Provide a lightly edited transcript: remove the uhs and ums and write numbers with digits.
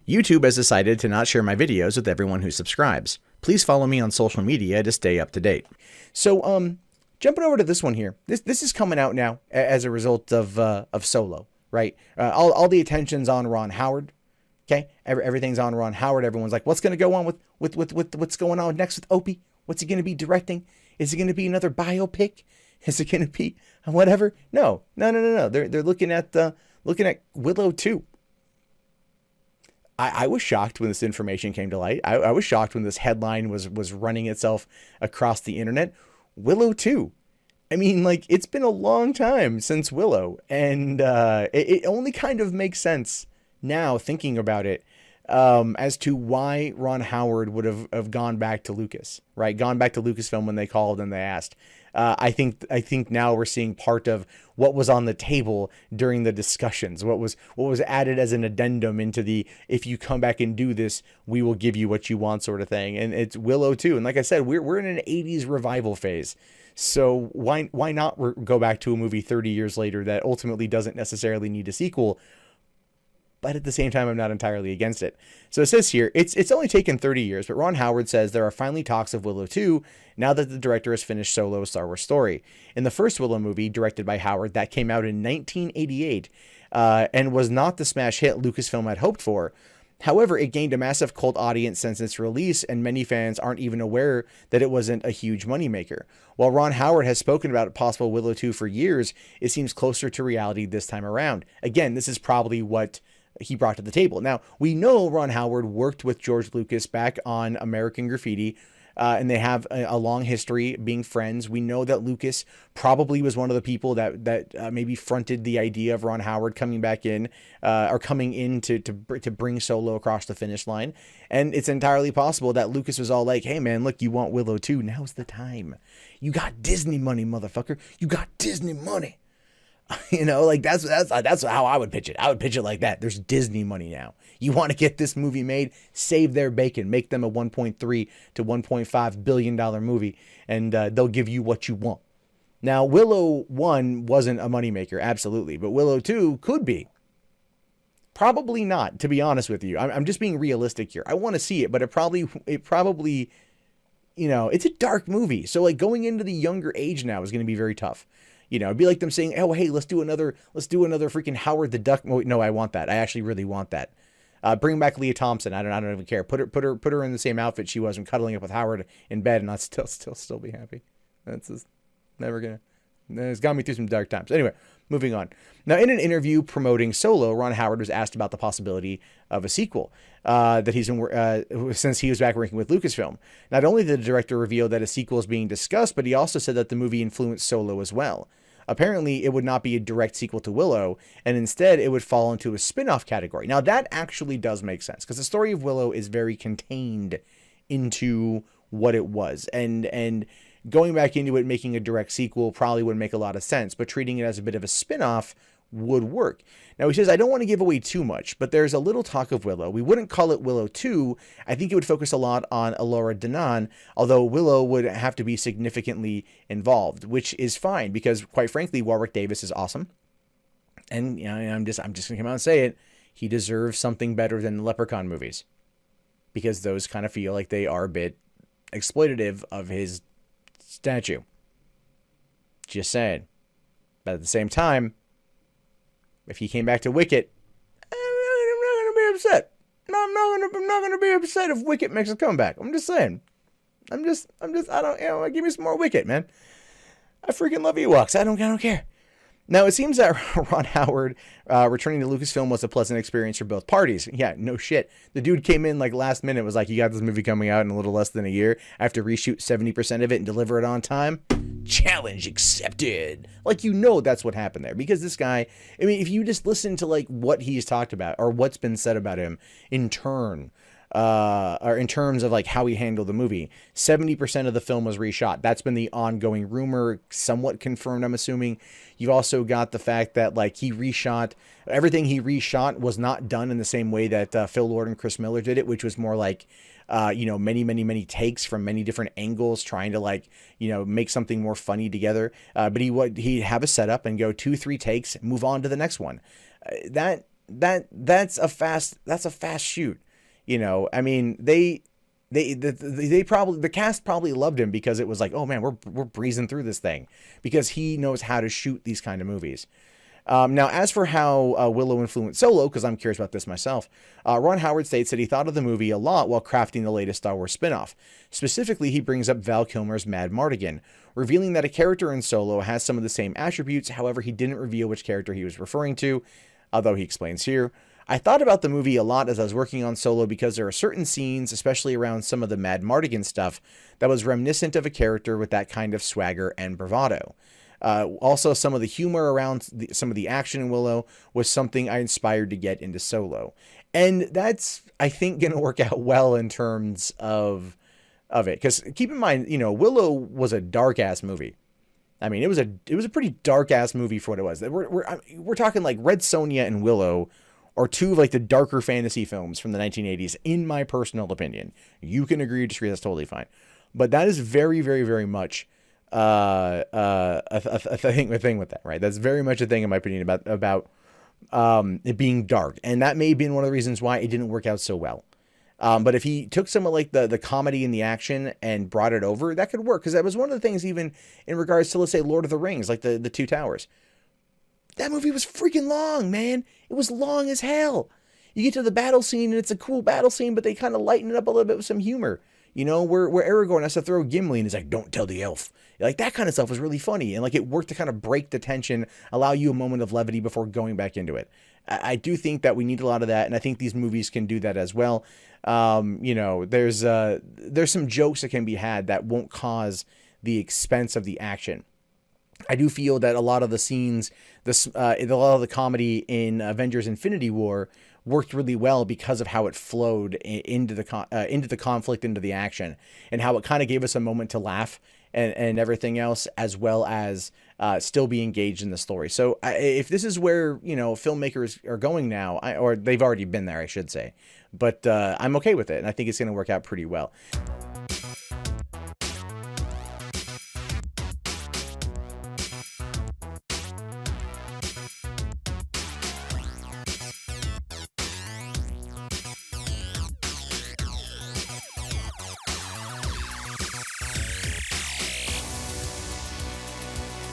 YouTube has decided to not share my videos with everyone who subscribes. Please follow me on social media to stay up to date. So, jumping over to this one here. This is coming out now as a result of Solo, right? All the attention's on Ron Howard. Okay, everything's on Ron Howard. Everyone's like, what's going to go on with what's going on next with Opie? What's he going to be directing? Is it going to be another biopic? Is it going to be whatever? No. They're looking at Willow 2. I was shocked when this information came to light. I was shocked when this headline was running itself across the internet. Willow 2. I mean, like, it's been a long time since Willow, and it only kind of makes sense now thinking about it, as to why Ron Howard would have gone back to Lucas, right? Gone back to Lucasfilm when they called and they asked. I think now we're seeing part of what was on the table during the discussions, what was added as an addendum into the, if you come back and do this, we will give you what you want sort of thing. And it's Willow too. And like I said, we're in an 80s revival phase. So why not go back to a movie 30 years later that ultimately doesn't necessarily need a sequel? But at the same time, I'm not entirely against it. So it says here, it's only taken 30 years, but Ron Howard says there are finally talks of Willow 2 now that the director has finished Solo, a Star Wars story. In the first Willow movie, directed by Howard, that came out in 1988, and was not the smash hit Lucasfilm had hoped for. However, it gained a massive cult audience since its release, and many fans aren't even aware that it wasn't a huge moneymaker. While Ron Howard has spoken about a possible Willow 2 for years, it seems closer to reality this time around. Again, this is probably what he brought to the table. Now, we know Ron Howard worked with George Lucas back on American Graffiti, and they have a long history being friends. We know that Lucas probably was one of the people that maybe fronted the idea of Ron Howard coming back in, or coming in to bring Solo across the finish line. And it's entirely possible that Lucas was all like, hey man, look, you want Willow 2? Now's the time. You got Disney money, motherfucker. You got Disney money. You know, like that's how I would pitch it. I would pitch it like that. There's Disney money now. You want to get this movie made, save their bacon, make them a 1.3 to 1.5 billion dollar movie, and they'll give you what you want. Now, Willow 1 wasn't a moneymaker, absolutely, but Willow 2 could be. Probably not, to be honest with you. I'm just being realistic here. I want to see it, but it probably, you know, it's a dark movie. So like going into the younger age now is going to be very tough. You know, it'd be like them saying, "Oh, hey, let's do another freaking Howard the Duck." No, I want that. I actually really want that. Bring back Leah Thompson. I don't even care. Put her in the same outfit she was when cuddling up with Howard in bed, and I'd still be happy. That's just never gonna. It's got me through some dark times. Anyway, moving on. Now, in an interview promoting Solo, Ron Howard was asked about the possibility of a sequel that he's in, since he was back working with Lucasfilm. Not only did the director reveal that a sequel is being discussed, but he also said that the movie influenced Solo as well. Apparently, it would not be a direct sequel to Willow, and instead it would fall into a spin-off category. Now, that actually does make sense, because the story of Willow is very contained into what it was, and going back into it, making a direct sequel probably wouldn't make a lot of sense, but treating it as a bit of a spin-off would work. Now, he says, I don't want to give away too much, but there's a little talk of Willow. We wouldn't call it Willow 2. I think it would focus a lot on Elora Danan, although Willow would have to be significantly involved, which is fine, because quite frankly, Warwick Davis is awesome. And you know, I'm just going to come out and say it. He deserves something better than the Leprechaun movies, because those kind of feel like they are a bit exploitative of his statue. Just saying. But at the same time, if he came back to Wicket, I'm not going to be upset. I'm not going to be upset if Wicket makes a comeback. I'm just saying. I don't, you know, give me some more Wicket, man. I freaking love Ewoks. I don't care. Now, it seems that Ron Howard returning to Lucasfilm was a pleasant experience for both parties. Yeah, no shit. The dude came in like last minute, was like, you got this movie coming out in a little less than a year. I have to reshoot 70% of it and deliver it on time. Challenge accepted. Like, you know, that's what happened there, because this guy, I mean, if you just listen to like what he's talked about or what's been said about him in turn, or in terms of like how he handled the movie, 70% of the film was reshot. That's been the ongoing rumor, somewhat confirmed, I'm assuming. You've also got the fact that like everything he reshot was not done in the same way that Phil Lord and Chris Miller did it, which was more like, you know, many takes from many different angles, trying to like, you know, make something more funny together. But he'd have a setup and go 2-3 takes, move on to the next one. That that's a fast shoot. You know, I mean, they probably, the cast probably loved him because it was like, oh man, we're breezing through this thing, because he knows how to shoot these kind of movies. Now, as for how Willow influenced Solo, because I'm curious about this myself, Ron Howard states that he thought of the movie a lot while crafting the latest Star Wars spinoff. Specifically, he brings up Val Kilmer's Mad Mardigan, revealing that a character in Solo has some of the same attributes. However, he didn't reveal which character he was referring to, although he explains here. I thought about the movie a lot as I was working on Solo because there are certain scenes, especially around some of the Mad Mardigan stuff, that was reminiscent of a character with that kind of swagger and bravado. Also, some of the humor around some of the action in Willow was something I inspired to get into Solo. And that's, I think, going to work out well in terms of it. Because keep in mind, you know, Willow was a dark-ass movie. I mean, it was a pretty dark-ass movie for what it was. We're talking like Red Sonja and Willow are two of like the darker fantasy films from the 1980s, in my personal opinion. You can agree or disagree, that's totally fine. But that is very, very, very much a thing with that, right? That's very much a thing, in my opinion, about it being dark, and that may have been one of the reasons why it didn't work out so well. But if he took some of like the comedy and the action and brought it over, that could work, because that was one of the things, even in regards to, let's say, Lord of the Rings, like the Two Towers. That movie was freaking long, man. It was long as hell. You get to the battle scene, and it's a cool battle scene, but they kind of lighten it up a little bit with some humor. You know, where Aragorn has to throw Gimli, and he's like, don't tell the elf. Like, that kind of stuff was really funny. And, like, it worked to kind of break the tension, allow you a moment of levity before going back into it. I do think that we need a lot of that, and I think these movies can do that as well. You know, there's some jokes that can be had that won't cause the expense of the action. I do feel that a lot of the scenes, a lot of the comedy in Avengers Infinity War worked really well because of how it flowed into the conflict, into the action, and how it kind of gave us a moment to laugh and everything else, as well as still be engaged in the story. So if this is where, you know, filmmakers are going now, or they've already been there, I should say, but I'm okay with it, and I think it's going to work out pretty well.